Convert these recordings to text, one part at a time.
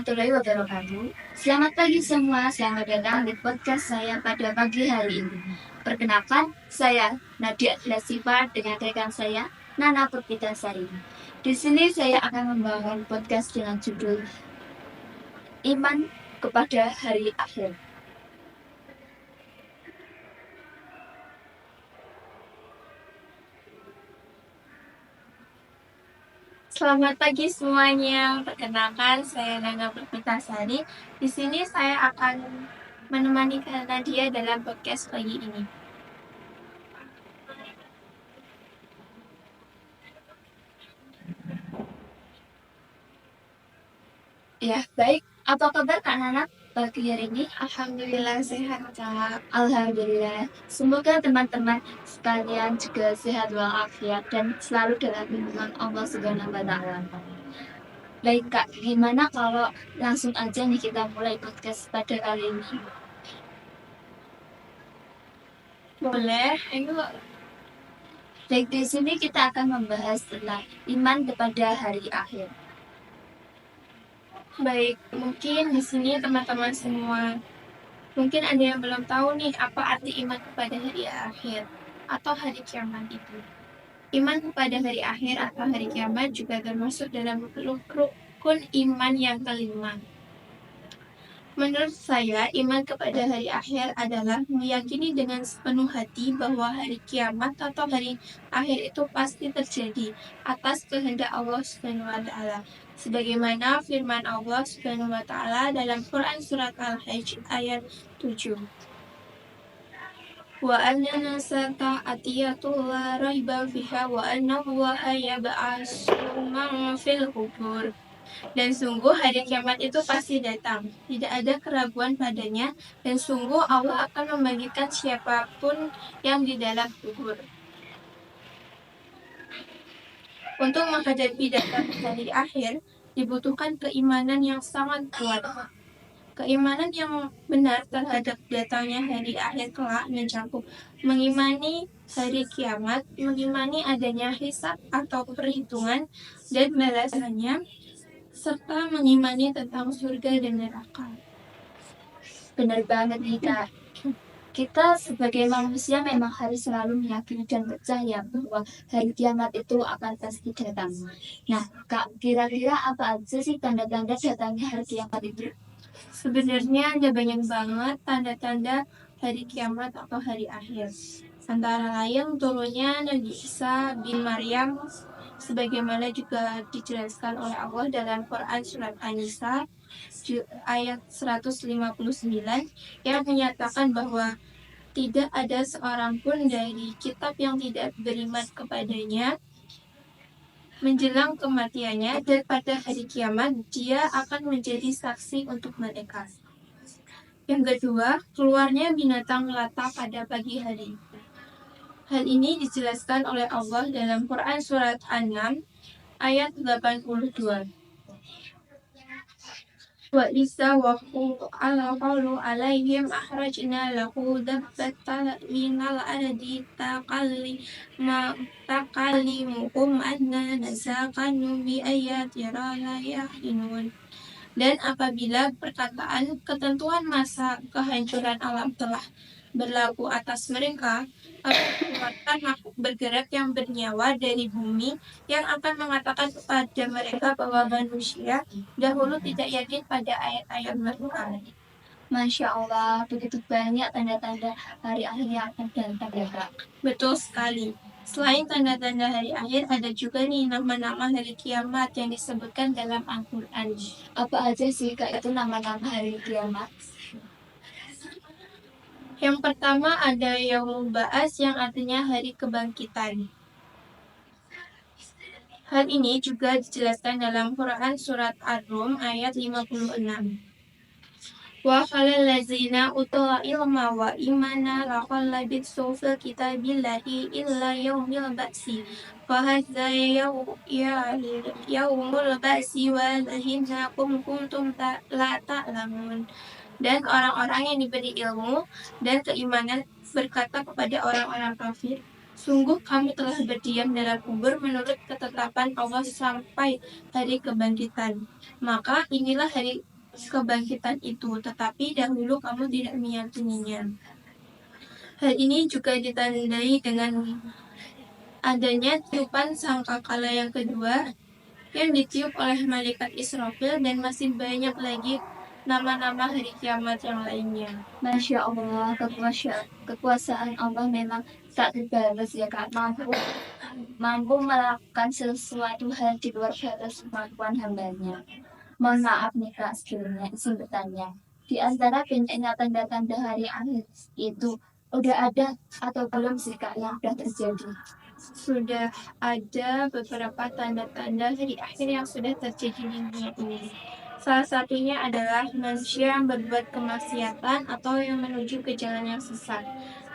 warahmatullahi wabarakatuh. Selamat pagi semua, selamat datang di podcast saya pada pagi hari ini. Perkenalkan, saya Nadia Lasifa dengan rekan saya Nana Purpitasari. Di sini saya akan membawakan podcast dengan judul Iman kepada Hari Akhir. Selamat pagi semuanya. Perkenalkan, saya Nana Purpitasari. Di sini saya akan menemani Kak Nadia dalam podcast pagi ini. Ya, baik. Apa kabar Kak Nana pagi hari ini? Alhamdulillah sehat, Kak. Alhamdulillah. Semoga teman-teman sekalian juga sehat walafiat dan selalu dalam lindungan Allah Subhanahu wa taala. Baik Kak, gimana kalau langsung aja nih kita mulai podcast pada kali ini? Boleh? Ayo. Baik, di sini kita akan membahas tentang iman kepada hari akhir. Baik, mungkin di sini teman-teman semua mungkin ada yang belum tahu nih apa arti iman kepada hari akhir atau hari kiamat itu. Iman kepada hari akhir atau hari kiamat juga termasuk dalam rukun iman yang kelima. Menurut saya, iman kepada hari akhir adalah meyakini dengan sepenuh hati bahwa hari kiamat atau hari akhir itu pasti terjadi atas kehendak Allah Subhanahu wa taala. Sebagaimana firman Allah Subhanahu wa taala dalam Quran surat Al-Hajj ayat 7. Wa anna sa'atiyatu la raiba fiha wa anna Allaha yab'atsu man fil qubur. Dan sungguh hari kiamat itu pasti datang, tidak ada keraguan padanya, dan sungguh Allah akan membangkitkan siapapun yang di dalam kubur. Untuk menghadapi datang hari akhir, dibutuhkan keimanan yang sangat kuat. Keimanan yang benar terhadap datangnya hari akhir kelak mencakup mengimani hari kiamat, mengimani adanya hisab atau perhitungan dan balasannya, serta mengimani tentang surga dan neraka. Benar banget nih Kak. Kita sebagai manusia memang harus selalu meyakini dan percaya bahwa hari kiamat itu akan pasti datang. Nah, Kak, kira-kira apa aja sih tanda-tanda datangnya hari kiamat itu? Sebenarnya ada banyak banget tanda-tanda hari kiamat atau hari akhir. Antara lain turunnya Nabi Isa bin Maryam, sebagaimana juga dijelaskan oleh Allah dalam Quran surat An-Nisa ayat 159 yang menyatakan bahwa tidak ada seorang pun dari kitab yang tidak beriman kepadanya menjelang kematiannya, dan pada hari kiamat dia akan menjadi saksi untuk mereka. Yang kedua, keluarnya binatang melata pada pagi hari. Hal ini dijelaskan oleh Allah dalam Quran surat An-Naml ayat 82. Wa isa wa qalu alaihim akhrajna lahu dabbatan minal ardi takallimuhum anna nasaqanu bi ayati la yahdinun. Dan apabila perkataan ketentuan masa kehancuran alam telah berlaku atas mereka, akan mengeluarkan makhluk bergerak yang bernyawa dari bumi yang akan mengatakan kepada mereka bahwa manusia dahulu tidak yakin pada ayat-ayat mereka. Masya Allah, begitu banyak tanda-tanda hari akhir yang akan datang ya Kak. Betul sekali. Selain tanda-tanda hari akhir, ada juga nih nama-nama hari kiamat yang disebutkan dalam Al-Quran. Apa aja sih Kak itu nama-nama hari kiamat? Yang pertama ada Yaumul Ba'ats yang artinya hari kebangkitan. Hal ini juga dijelaskan dalam Quran surat Ar-Rum ayat 56. Wa khalal lazina utul ilma wa imana laqal labitsu fil kitabillahi illa yaumil ba'si fa hadza yaumul ba'si walahinnakum kuntum la ta'lamun. Dan orang-orang yang diberi ilmu dan keimanan berkata kepada orang-orang kafir, sungguh kamu telah berdiam dalam kubur menurut ketetapan Allah sampai hari kebangkitan. Maka inilah hari kebangkitan itu, tetapi dahulu kamu tidak meyakininya. Hal ini juga ditandai dengan adanya tiupan sangkakala yang kedua yang ditiup oleh malaikat Israfil, dan masih banyak lagi nama-nama hari kiamat yang lainnya. Masya Allah, kekuasaan Allah memang tak terbatas ya Kak, mampu melakukan sesuatu hal di luar batas kemampuan hambanya. Mohon maaf nih Kak, sebutannya. Di antara bentengnya tanda-tanda hari akhir itu udah ada atau belum sih Kak yang sudah terjadi? Sudah ada beberapa tanda-tanda hari akhir yang sudah terjadi di dunia ini. Salah satunya adalah manusia yang berbuat kemaksiatan atau yang menuju ke jalan yang sesat,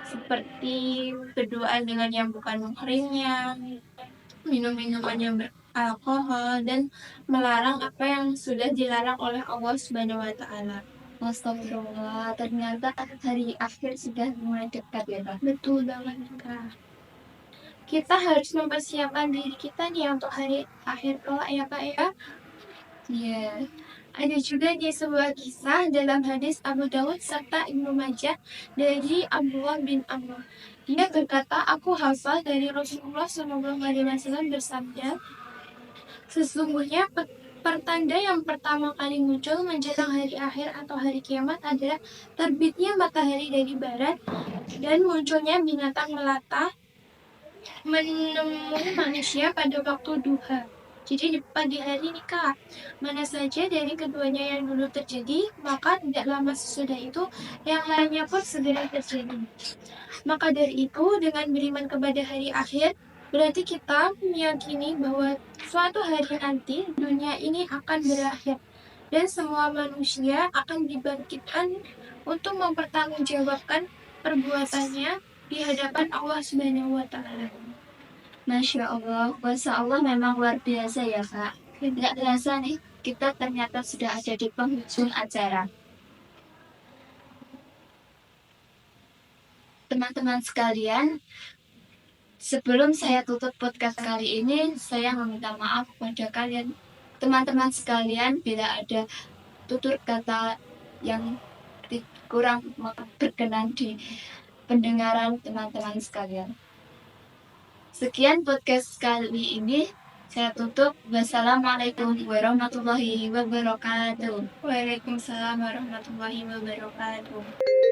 seperti berduaan dengan yang bukan muhrimnya, minum minuman yang beralkohol, dan melarang apa yang sudah dilarang oleh Allah Subhanahu wa Ta'ala. Astagfirullah, ternyata hari akhir sudah mulai dekat ya Kak. Betul banget, Kak. Kita harus mempersiapkan diri kita nih untuk hari akhir kelak ya Kak ya. Iya. Ada juga di sebuah kisah dalam hadis Abu Dawud serta Ibnu Majah dari Abdullah bin Amr. Dia berkata, aku hafal dari Rasulullah SAW bersabda, sesungguhnya pertanda yang pertama kali muncul menjelang hari akhir atau hari kiamat adalah terbitnya matahari dari barat dan munculnya binatang melata menemui manusia pada waktu duha. Jadi di pagi hari nih Kak, mana saja dari keduanya yang dulu terjadi, maka tidak lama sesudah itu yang lainnya pun segera terjadi. Maka dari itu, dengan beriman kepada hari akhir, berarti kita meyakini bahwa suatu hari nanti dunia ini akan berakhir dan semua manusia akan dibangkitkan untuk mempertanggungjawabkan perbuatannya di hadapan Allah Subhanahu wa Ta'ala. Masya Allah, kuasa Allah memang luar biasa ya Kak. Tidak terasa nih, kita ternyata sudah ada di penghujung acara. Teman-teman sekalian, sebelum saya tutup podcast kali ini, saya meminta maaf kepada kalian, teman-teman sekalian, bila ada tutur kata yang kurang berkenan di pendengaran teman-teman sekalian. Sekian podcast kali ini, saya tutup. Wassalamualaikum warahmatullahi wabarakatuh. Waalaikumsalam warahmatullahi wabarakatuh.